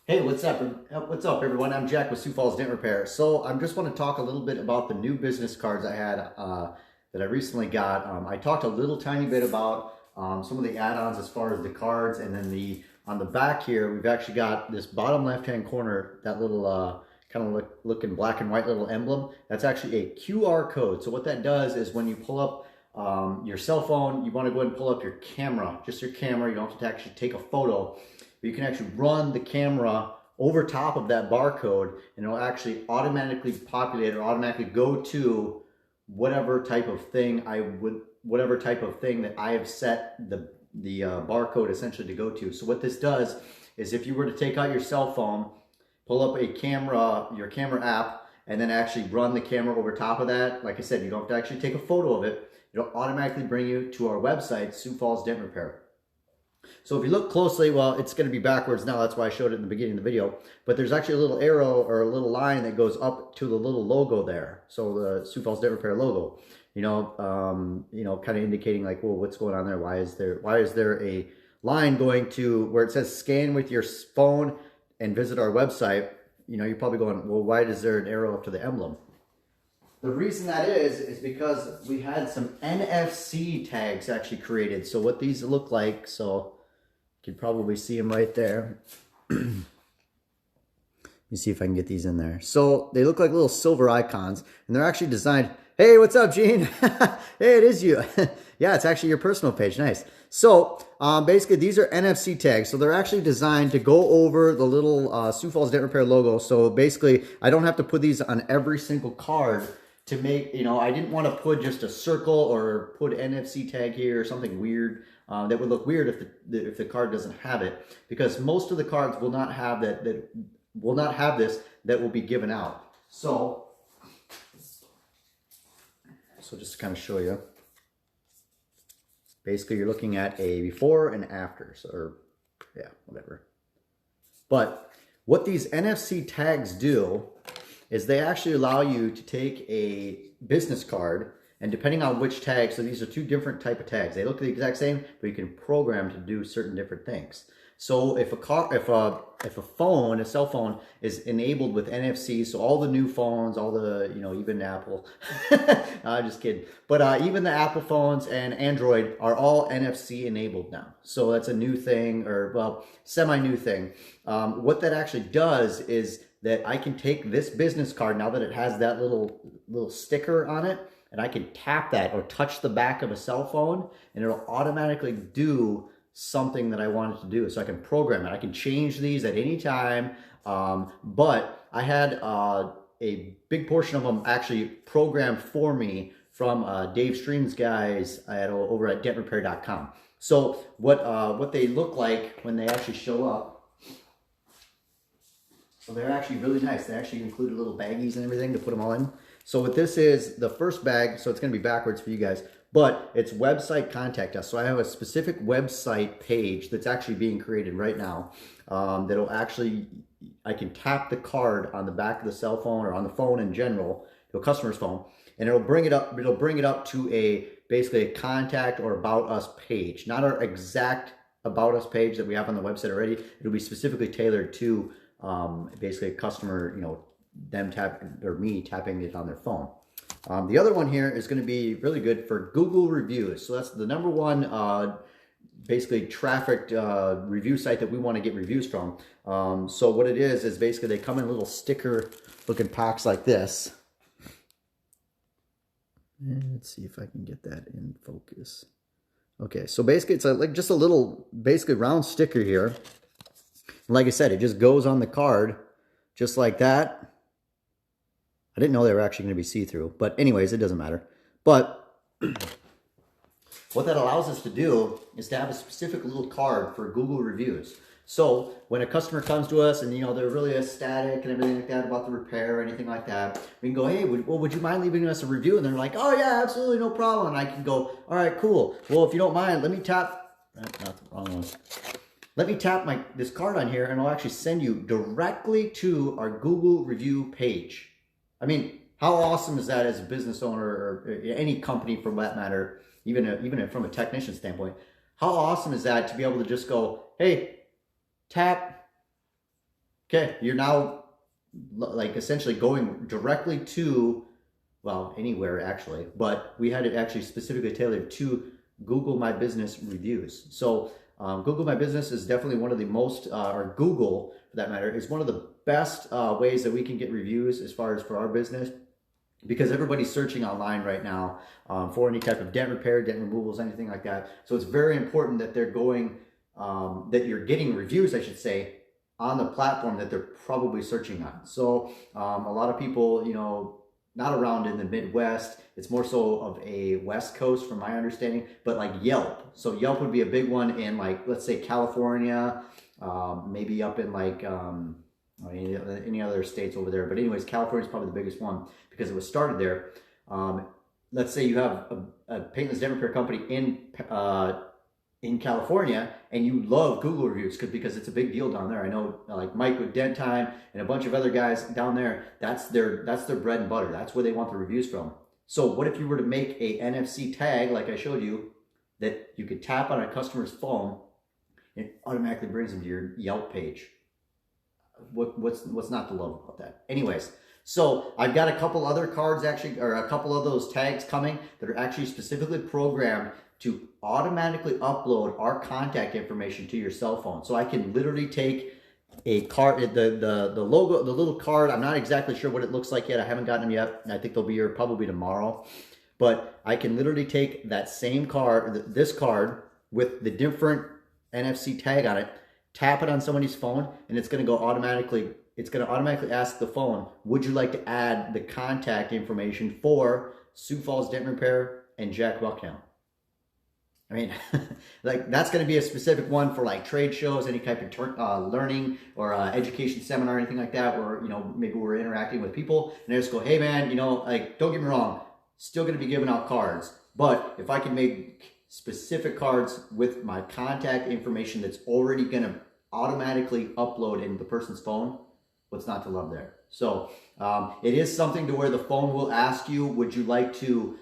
Hey, what's up? What's up, everyone? I'm Jack with Sioux Falls Dent Repair. So I just want to talk a little bit about the new business cards I had that I recently got. I talked a little tiny bit about some of the add-ons as far as the cards, and then on the back here, we've actually got this bottom left-hand corner, that little kind of looking black and white little emblem. That's actually a QR code. So what that does is when you pull up your cell phone, you want to go ahead and pull up your camera, just your camera. You don't have to actually take a photo. You can actually run the camera over top of that barcode, and it'll actually automatically populate or automatically go to whatever type of thing that I have set the barcode essentially to go to. So what this does is, if you were to take out your cell phone, pull up your camera app, and then actually run the camera over top of that, like I said, you don't have to actually take a photo of it. It'll automatically bring you to our website, Sioux Falls Dent Repair. So if you look closely, well, it's going to be backwards now. That's why I showed it in the beginning of the video. But there's actually a little arrow or a little line that goes up to the little logo there. So the Sioux Falls Dent Repair logo, kind of indicating like, well, what's going on there? Why is there a line going to where it says scan with your phone and visit our website? You're probably going, well, why is there an arrow up to the emblem? The reason that is because we had some NFC tags actually created. So what these look like, so you can probably see them right there. Let me see if I can get these in there. So they look like little silver icons, and they're actually designed. Hey, what's up, Gene? Hey, it is you. Yeah, it's actually your personal page. Nice. So basically, these are NFC tags. So they're actually designed to go over the little Sioux Falls Dent Repair logo. So basically, I don't have to put these on every single card to make, I didn't want to put just a circle or put NFC tag here or something weird. That would look weird if the card doesn't have it, because most of the cards will not have that will not have this that will be given out. So just to kind of show you, basically you're looking at a before and after, or yeah, whatever. But what these NFC tags do is they actually allow you to take a business card, and depending on which tag, so these are two different type of tags. They look the exact same, but you can program to do certain different things. So if a cell phone is enabled with NFC, so all the new phones, all the, even Apple, just kidding. But even the Apple phones and Android are all NFC enabled now. So that's a new thing, or well, semi-new thing. What that actually does is that I can take this business card, now that it has that little sticker on it, and I can tap that or touch the back of a cell phone, and it'll automatically do something that I want it to do. So I can program it. I can change these at any time. But I had a big portion of them actually programmed for me from Dave Stream's guys over at dentrepair.com. So what they look like when they actually show up, so they're actually really nice. They actually included little baggies and everything to put them all in. So what this is, the first bag, so it's going to be backwards for you guys, but it's website contact us. So I have a specific website page that's actually being created right now that'll actually, I can tap the card on the back of the cell phone or on the phone in general, to a customer's phone, and it'll bring it up to basically a contact or about us page. Not our exact about us page that we have on the website already. It'll be specifically tailored to basically a customer, me tapping it on their phone. The other one here is going to be really good for Google reviews. So that's the number one basically trafficked review site that we want to get reviews from. So what it is basically they come in little sticker looking packs like this. And let's see if I can get that in focus. Okay, so basically it's like just a little basically round sticker here. Like I said, it just goes on the card just like that. I didn't know they were actually going to be see-through, but anyways, it doesn't matter. But what that allows us to do is to have a specific little card for Google reviews. So when a customer comes to us and they're really ecstatic and everything like that about the repair or anything like that, we can go, hey, would you mind leaving us a review? And they're like, oh yeah, absolutely, no problem. And I can go, all right, cool. Well, if you don't mind, let me tap, not the wrong one. Let me tap this card on here, and I'll actually send you directly to our Google review page. I mean, how awesome is that as a business owner, or any company for that matter, even from a technician standpoint? How awesome is that to be able to just go, hey, tap, Okay, you're now like essentially going directly to, well, anywhere actually, but we had it actually specifically tailored to Google My Business reviews. So Google My Business is definitely one of the most, or Google for that matter, is one of the best ways that we can get reviews as far as for our business, because everybody's searching online right now for any type of dent repair, dent removals, anything like that. So it's very important that they're going, that you're getting reviews, I should say, on the platform that they're probably searching on. So a lot of people, you know, not around in the Midwest, it's more so of a West Coast from my understanding, but like Yelp. So Yelp would be a big one in, like, let's say California, maybe up in like any other states over there. But anyways, California is probably the biggest one because it was started there. Let's say you have a paintless dent repair company in California, and you love Google reviews because it's a big deal down there. I know, like Mike with Dent Time and a bunch of other guys down there, that's their bread and butter. That's where they want the reviews from. So what if you were to make a NFC tag, like I showed you, that you could tap on a customer's phone and it automatically brings them to your Yelp page? What's not to love about that? Anyways, so I've got a couple other cards actually, or a couple of those tags coming that are actually specifically programmed to automatically upload our contact information to your cell phone. So I can literally take a card, the logo, the little card. I'm not exactly sure what it looks like yet. I haven't gotten them yet. I think they'll be here probably tomorrow. But I can literally take that same card, this card with the different NFC tag on it, tap it on somebody's phone, and it's going to go automatically. It's going to automatically ask the phone, would you like to add the contact information for Sioux Falls Dent Repair and Jack Bucknell? I mean, like, that's going to be a specific one for like trade shows, any type of learning or education seminar, anything like that, where, you know, maybe we're interacting with people and they just go, hey man, you know, like, don't get me wrong, still going to be giving out cards, but if I can make specific cards with my contact information that's already going to automatically upload into the person's phone, what's not to love there? So it is something to where the phone will ask you, would you like to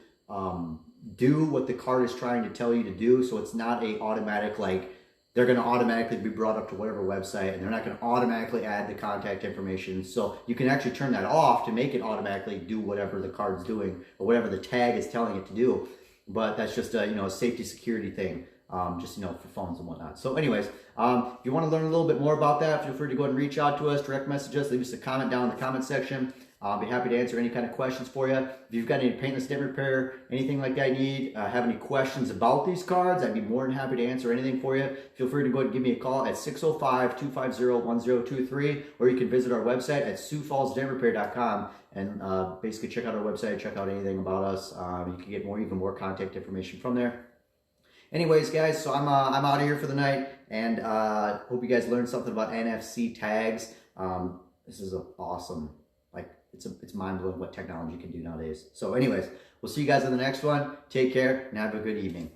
do what the card is trying to tell you to do? So it's not a automatic, like, they're going to automatically be brought up to whatever website, and they're not going to automatically add the contact information. So you can actually turn that off to make it automatically do whatever the card's doing or whatever the tag is telling it to do. But that's just a, you know, a safety security thing, just, you know, for phones and whatnot. So anyways, if you want to learn a little bit more about that, feel free to go ahead and reach out to us, direct message us, leave us a comment down in the comment section. I'll be happy to answer any kind of questions for you. If you've got any paintless dent repair, anything like that you need, have any questions about these cards, I'd be more than happy to answer anything for you. Feel free to go ahead and give me a call at 605-250-1023, or you can visit our website at SiouxFallsDentRepair.com and basically check out our website, check out anything about us. You can get even more contact information from there. Anyways, guys, so I'm out of here for the night, and hope you guys learned something about NFC tags. This is awesome. Like, it's mind-blowing what technology can do nowadays. So anyways, we'll see you guys in the next one. Take care and have a good evening.